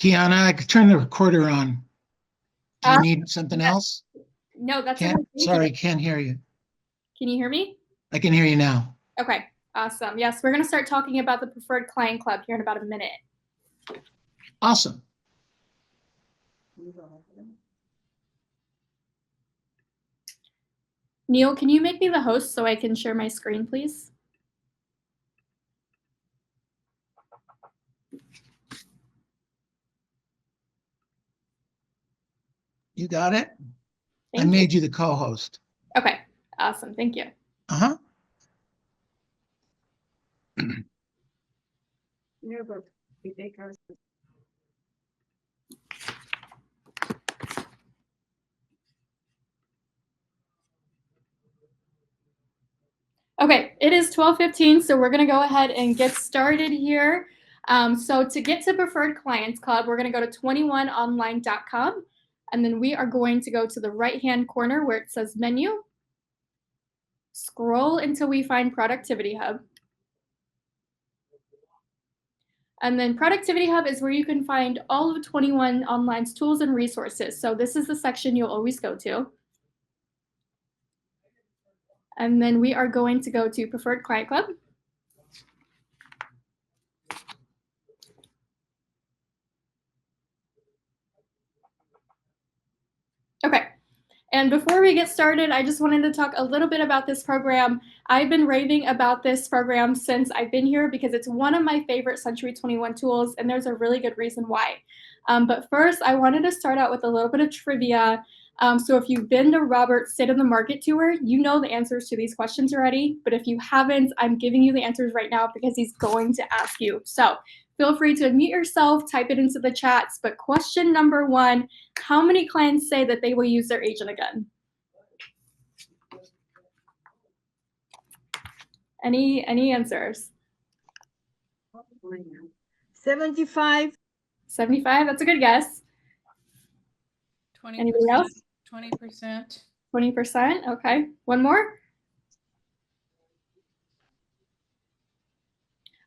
Kiana, I could turn the recorder on. Do you need something yeah. else? No, that's Can't, okay. Thank sorry, you. can't hear you. Can you hear me? I can hear you now. Okay, awesome. Yes, we're going to start talking about the Preferred Client Club here in about a minute. Awesome. Neil, can you make me the host so I can share my screen, please? You got it? Thank I made you the co-host. Okay, awesome. Thank you. Uh-huh. Okay, it is 12:15, so we're going to go ahead and get started here. So to get to Preferred Clients Club, we're going to go to 21online.com, and then we are going to go to the right-hand corner where it says Menu. Scroll until we find Productivity Hub. And then Productivity Hub is where you can find all of 21 Online's tools and resources. So this is the section you'll always go to. And then we are going to go to Preferred Client Club. Okay. And before we get started, I just wanted to talk a little bit about this program. I've been raving about this program since I've been here because it's one of my favorite Century 21 tools, and there's a really good reason why. But first, I wanted to start out with a little bit of trivia. So if you've been to Robert's State of the Market tour, you know the answers to these questions already. But if you haven't, I'm giving you the answers right now because he's going to ask you. So feel free to unmute yourself, type it into the chats. But question number one, how many clients say that they will use their agent again? Any answers? 75. 75, that's a good guess. 20%. Anybody else? 20%. 20%, okay. One more?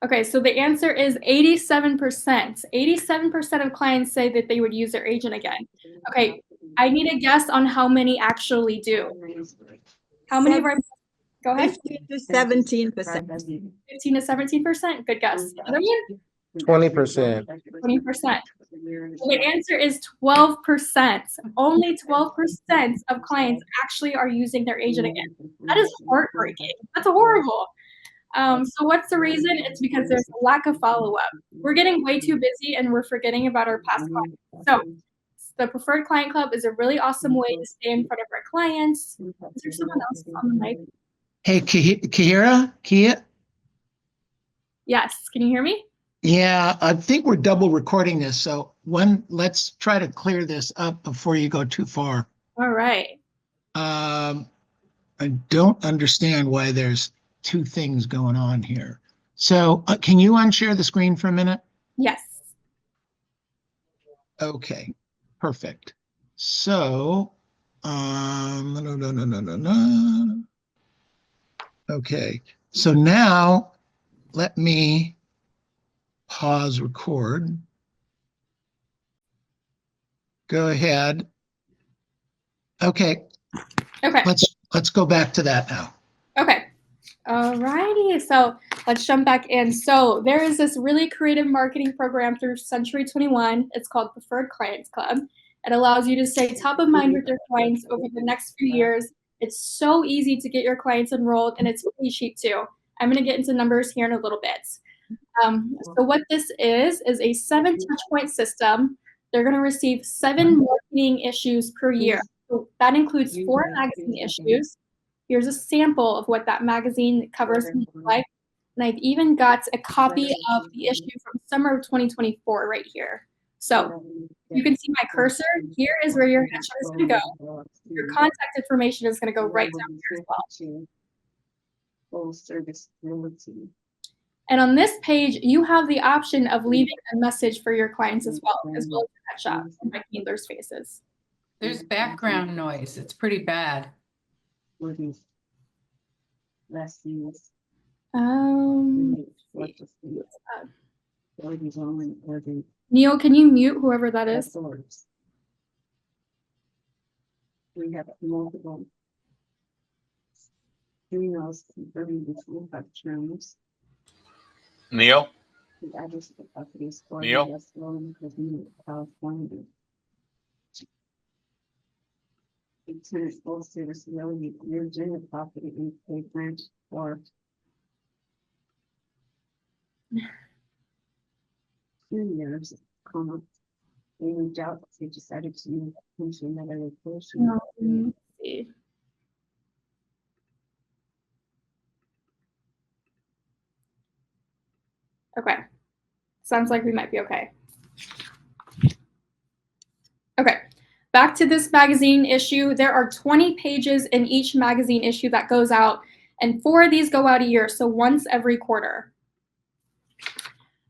Okay, so the answer is 87%. 87% of clients say that they would use their agent again. Okay, I need a guess on how many actually do. How many of our, go ahead. 15 to 17%. 15 to 17%, good guess. Another one? 20%. 20%. The answer is 12%. Only 12% of clients actually are using their agent again. That is heartbreaking. That's horrible. So what's the reason? It's because there's a lack of follow-up. We're getting way too busy and we're forgetting about our past clients. So the Preferred Client Club is a really awesome way to stay in front of our clients. Is there someone else on the mic? Hey, Kia? Yes, can you hear me? Yeah, I think we're double recording this. So let's try to clear this up before you go too far. All right. I don't understand why there's two things going on here. So can you unshare the screen for a minute? Yes. Okay, perfect. So, okay, so now let me pause record. Go ahead. Okay. Okay. Let's go back to that now. Okay. Alrighty, so let's jump back in. So there is this really creative marketing program through Century 21. It's called Preferred Clients Club. It allows you to stay top of mind with your clients over the next few years. It's so easy to get your clients enrolled, and it's really cheap too. I'm going to get into numbers here in a little bit. So what this is a 7 touchpoint system. They're going to receive 7 marketing issues per year. So that includes 4 magazine issues. Here's a sample of what that magazine covers looks like. And I've even got a copy of the issue from summer of 2024 right here. So you can see my cursor. Here is where your headshot is going to go. Your contact information is going to go right down here as well. Full service loyalty. And on this page, you have the option of leaving a message for your clients as well as your headshot and my dealers' faces. There's background noise. It's pretty bad. Last year's. Neil, can you mute whoever that is? Source. We have multiple. Emails confirming between have terms. Neil, The address of the property is Neil? West Logan, California. The tenant full service really Virginia property in Cape Branch or 2 years, comma. They moved out, they decided to move into another location. Let's see. Okay. Sounds like we might be okay. Okay. Back to this magazine issue. There are 20 pages in each magazine issue that goes out, and 4 of these go out a year, so once every quarter.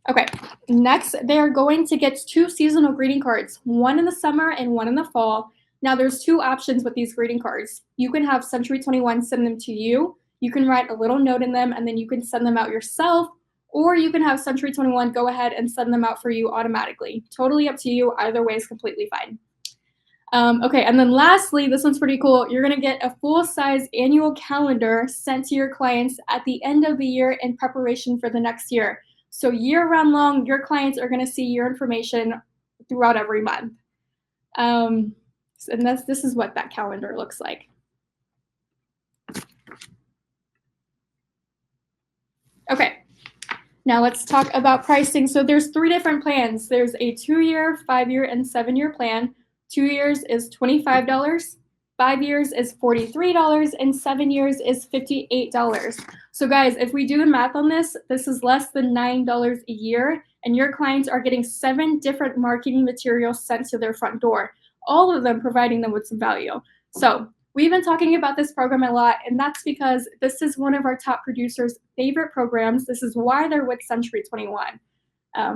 Okay, next they're going to get 2 seasonal greeting cards, one in the summer and one in the fall. Now there's 2 options with these greeting cards. You can have Century 21 send them to you. You can write a little note in them and then you can send them out yourself, or you can have Century 21 go ahead and send them out for you automatically. Totally up to you. Either way is completely fine. Okay, and then lastly, this one's pretty cool. You're gonna get a full-size annual calendar sent to your clients at the end of the year in preparation for the next year. So year-round long, your clients are gonna see your information throughout every month. And this is what that calendar looks like. Okay, now let's talk about pricing. So there's 3 different plans. There's a 2-year, 5-year, and 7-year plan. 2 years is $25. 5 years is $43, and 7 years is $58. So guys, if we do the math on this, this is less than $9 a year, and your clients are getting 7 different marketing materials sent to their front door, all of them providing them with some value. So we've been talking about this program a lot, and that's because this is one of our top producers' favorite programs. This is why they're with Century 21.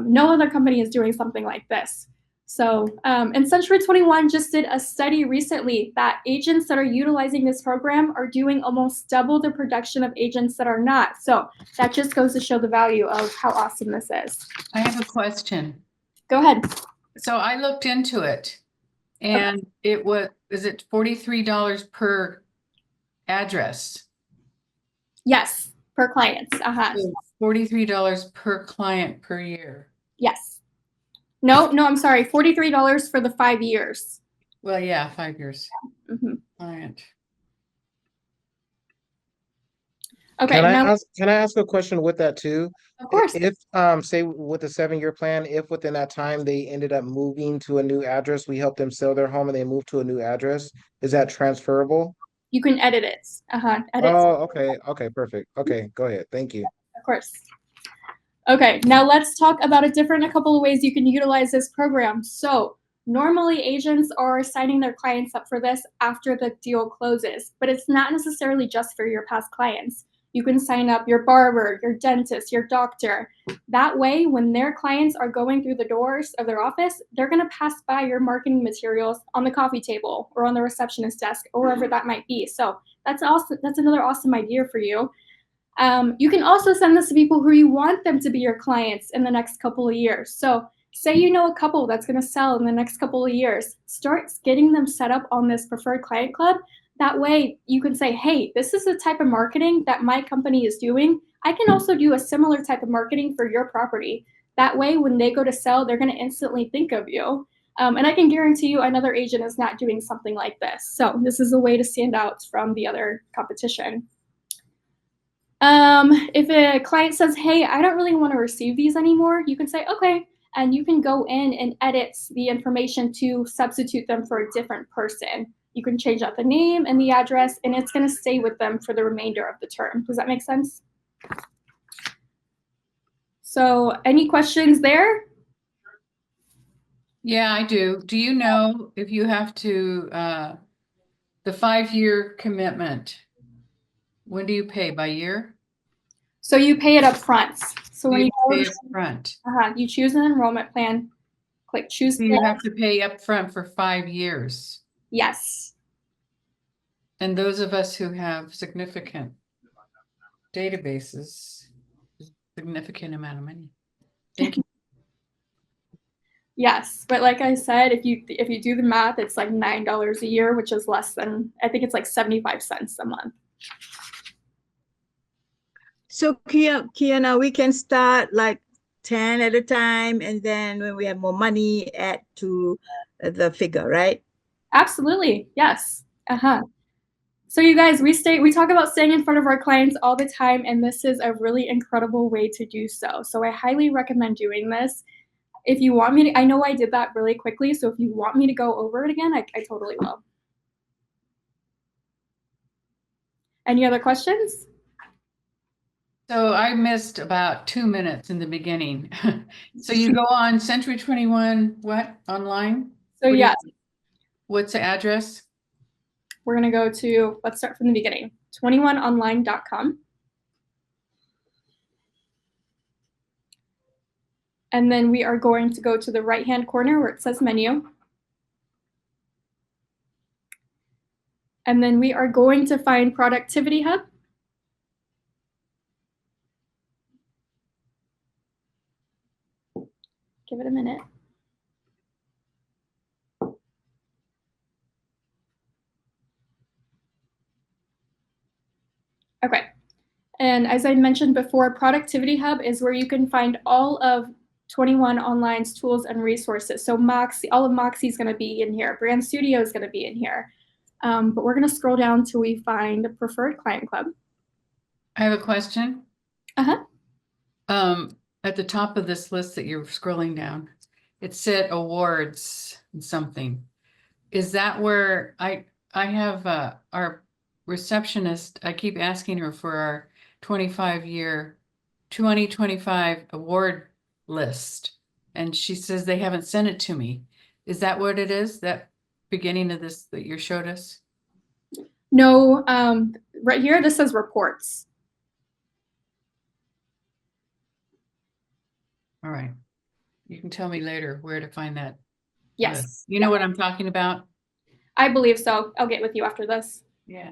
No other company is doing something like this. So, and Century 21 just did a study recently that agents that are utilizing this program are doing almost double the production of agents that are not. So that just goes to show the value of how awesome this is. I have a question. Go ahead. So I looked into it and it was, is it $43 per address? Yes, per clients. So $43 per client per year. Yes. No, I'm sorry. $43 for the 5 years. Well, yeah, 5 years. Mhm. Client. Okay, Can I now, ask a question with that too? of course. If say with the 7-year plan, if within that time they ended up moving to a new address, we help them sell their home and they move to a new address, is that transferable? You can edit it. Edit. Oh, okay, perfect. Okay, go ahead. Thank you. Of course. Okay, now let's talk about a couple of ways you can utilize this program. So normally agents are signing their clients up for this after the deal closes, but it's not necessarily just for your past clients. You can sign up your barber, your dentist, your doctor. That way, when their clients are going through the doors of their office, they're gonna pass by your marketing materials on the coffee table or on the receptionist desk or wherever that might be. So that's another awesome idea for you. You can also send this to people who you want them to be your clients in the next couple of years. So say you know a couple that's going to sell in the next couple of years, start getting them set up on this preferred client club. That way you can say, hey, this is the type of marketing that my company is doing. I can also do a similar type of marketing for your property. That way, when they go to sell, they're going to instantly think of you. And I can guarantee you another agent is not doing something like this. So this is a way to stand out from the other competition. If a client says, hey, I don't really want to receive these anymore, you can say, okay, and you can go in and edit the information to substitute them for a different person. You can change out the name and the address, and it's going to stay with them for the remainder of the term. Does that make sense? So any questions there? Yeah, I do. Do you know if you have to, the 5-year commitment, when do you pay, by year? So you pay it up front. So when you go, pay up front. you choose an enrollment plan, click choose. So you have to pay up front for 5 years. Yes. And those of us who have significant databases, significant amount of money. Thank you. Yes, but like I said, if you do the math, it's like $9 a year, which is less than, I think it's like 75 cents a month. So Kiana, we can start like 10 at a time, and then when we have more money, add to the figure, right? Absolutely. Yes. Uh-huh. So you guys, we talk about staying in front of our clients all the time, and this is a really incredible way to do so. So I highly recommend doing this. If you want me to, I know I did that really quickly, so if you want me to go over it again, I totally will. Any other questions? So I missed about 2 minutes in the beginning. So you go on Century 21, what, online? So What do you- yes, What's the address? we're gonna go to, let's start from the beginning, 21online.com. And then we are going to go to the right-hand corner where it says menu. And then we are going to find Productivity Hub. Give it a minute. Okay. And as I mentioned before, Productivity Hub is where you can find all of 21 Online's tools and resources. So Moxie, all of Moxie is going to be in here. Brand Studio is going to be in here. But we're going to scroll down till we find Preferred Client Club. I have a question. Uh-huh. At the top of this list that you're scrolling down, it said awards and something. Is that where I have our receptionist, I keep asking her for our 2025 award list. And she says they haven't sent it to me. Is that what it is? That beginning of this that you showed us? No, right here, this says reports. All right. You can tell me later where to find that Yes. list. You know what I'm talking about? I believe so. I'll get with you after this. Yeah.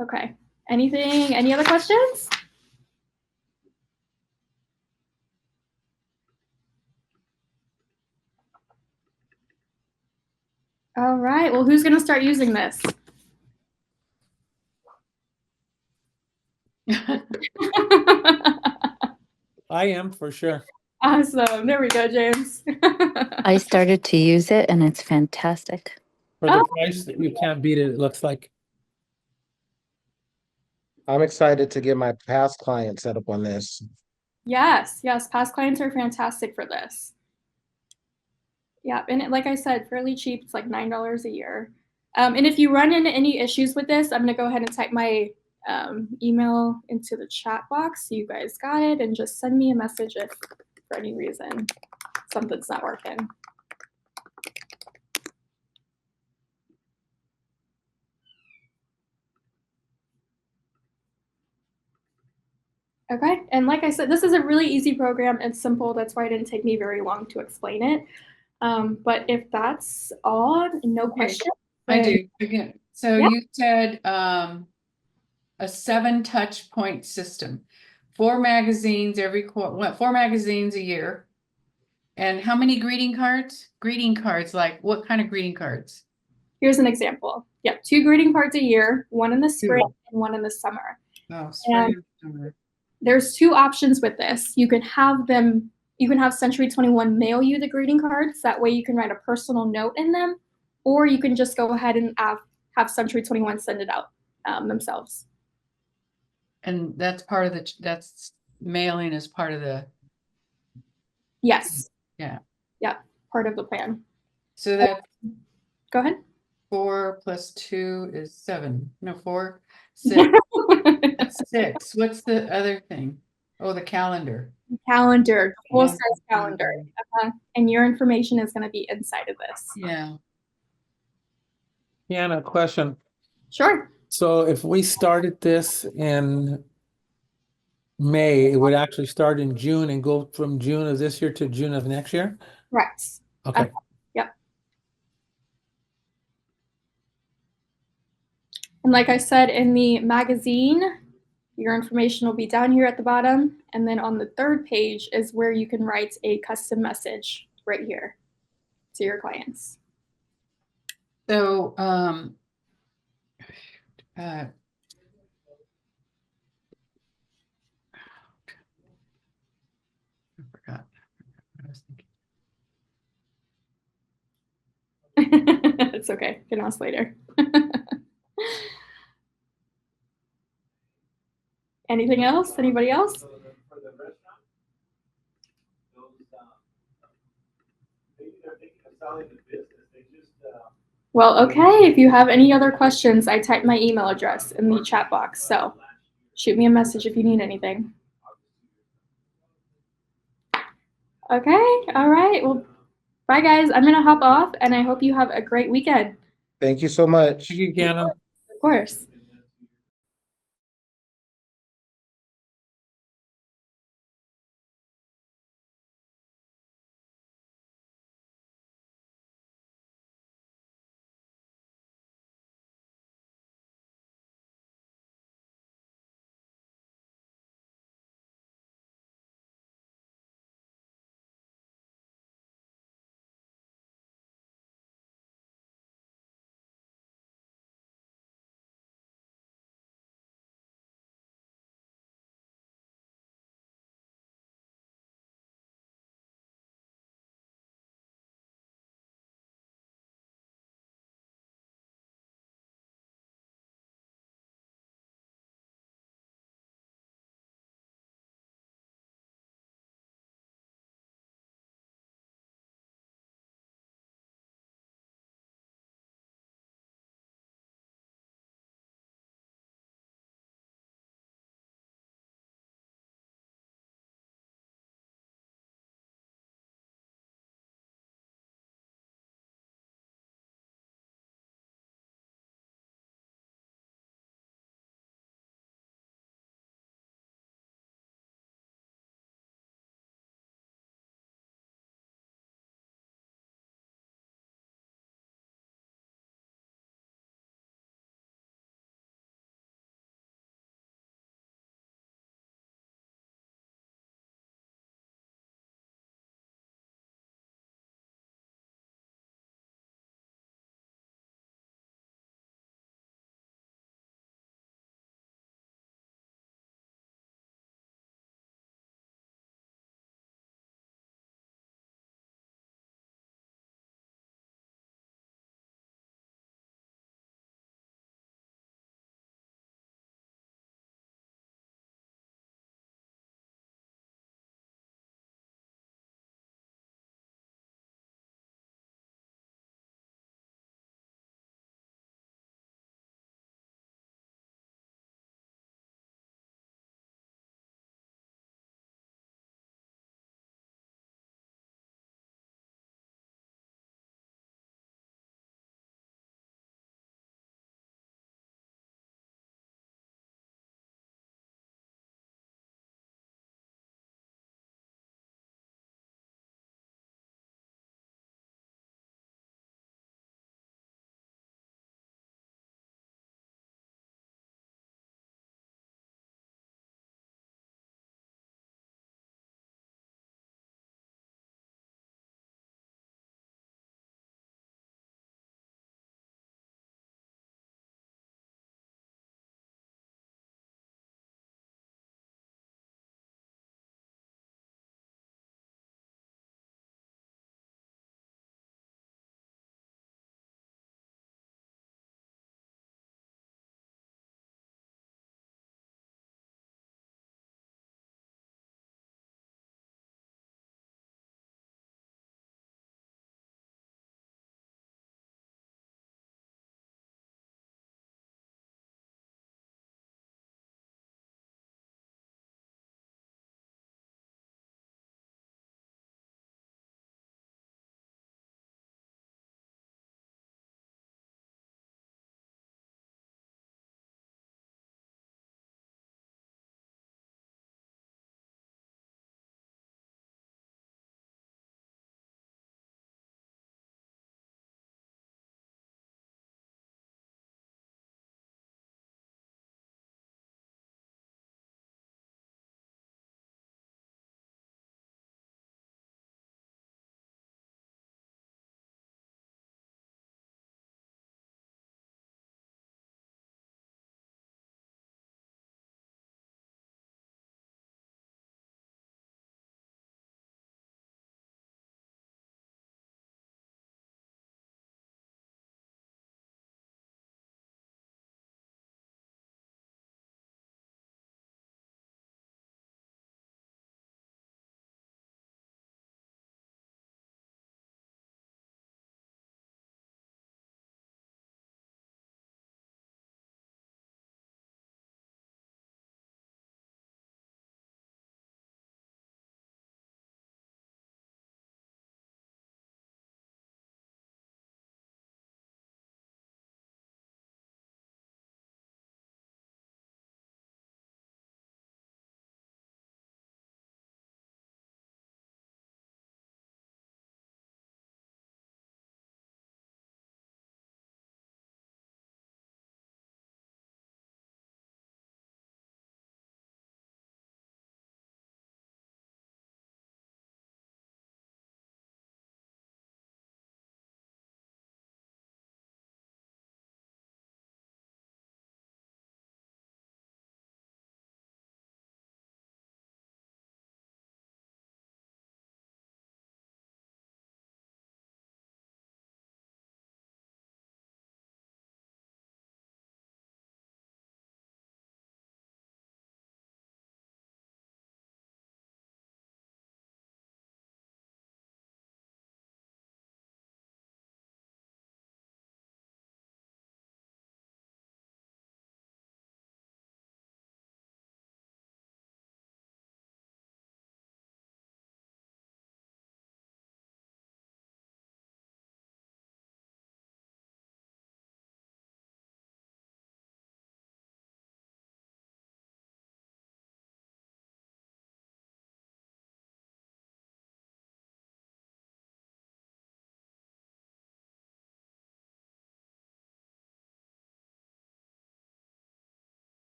Okay. Any other questions? All right. Well, who's going to start using this? I am for sure. Awesome. There we go, James. I started to use it and it's fantastic. For the Oh. price, you can't beat it, it looks like. I'm excited to get my past client set up on this. Yes, yes. Past clients are fantastic for this. Yeah, and like I said, fairly cheap. It's like $9 a year. And if you run into any issues with this, I'm going to go ahead and type my email into the chat box so you guys got it, and just send me a message if for any reason something's not working. Okay, and like I said, this is a really easy program. It's simple. That's why it didn't take me very long to explain it. But if that's all, no Okay. question. I do. Again, so Yeah. you said a 7 touch point system, 4 magazines every quarter, 4 magazines a year. And how many greeting cards? Greeting cards, like what kind of greeting cards? Here's an example. Yep, 2 greeting cards a year, one in the spring and one in the summer. Oh, spring and summer. There's 2 options with this. You can have Century 21 mail you the greeting cards. That way you can write a personal note in them, or you can just go ahead and have Century 21 send it out themselves. And that's part of that's mailing is part of the, Yes. Yeah. Yep, part of the plan. so that Go ahead. 4 plus 2 is 7. No, 4, 6. That's 6. What's the other thing? Oh, the calendar. Calendar, full Yeah. size calendar. And your information is going to be inside of this. Yeah. Kiana, question. Sure. So if we started this in May, it would actually start in June and go from June of this year to June of next year? Correct. Okay. Yep. And like I said, in the magazine, Your information will be down here at the bottom. And then on the third page is where you can write a custom message right here to your clients. So, I forgot what I was thinking. It's okay. You can ask later. Anything else? Anybody else? Well, okay. If you have any other questions, I typed my email address in the chat box. So shoot me a message if you need anything. Okay. All right. Well, bye, guys. I'm going to hop off, and I hope you have a great weekend. Thank you so much. Thank you, Kiana. Of course.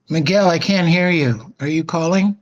Miguel, I can't hear you. Are you calling?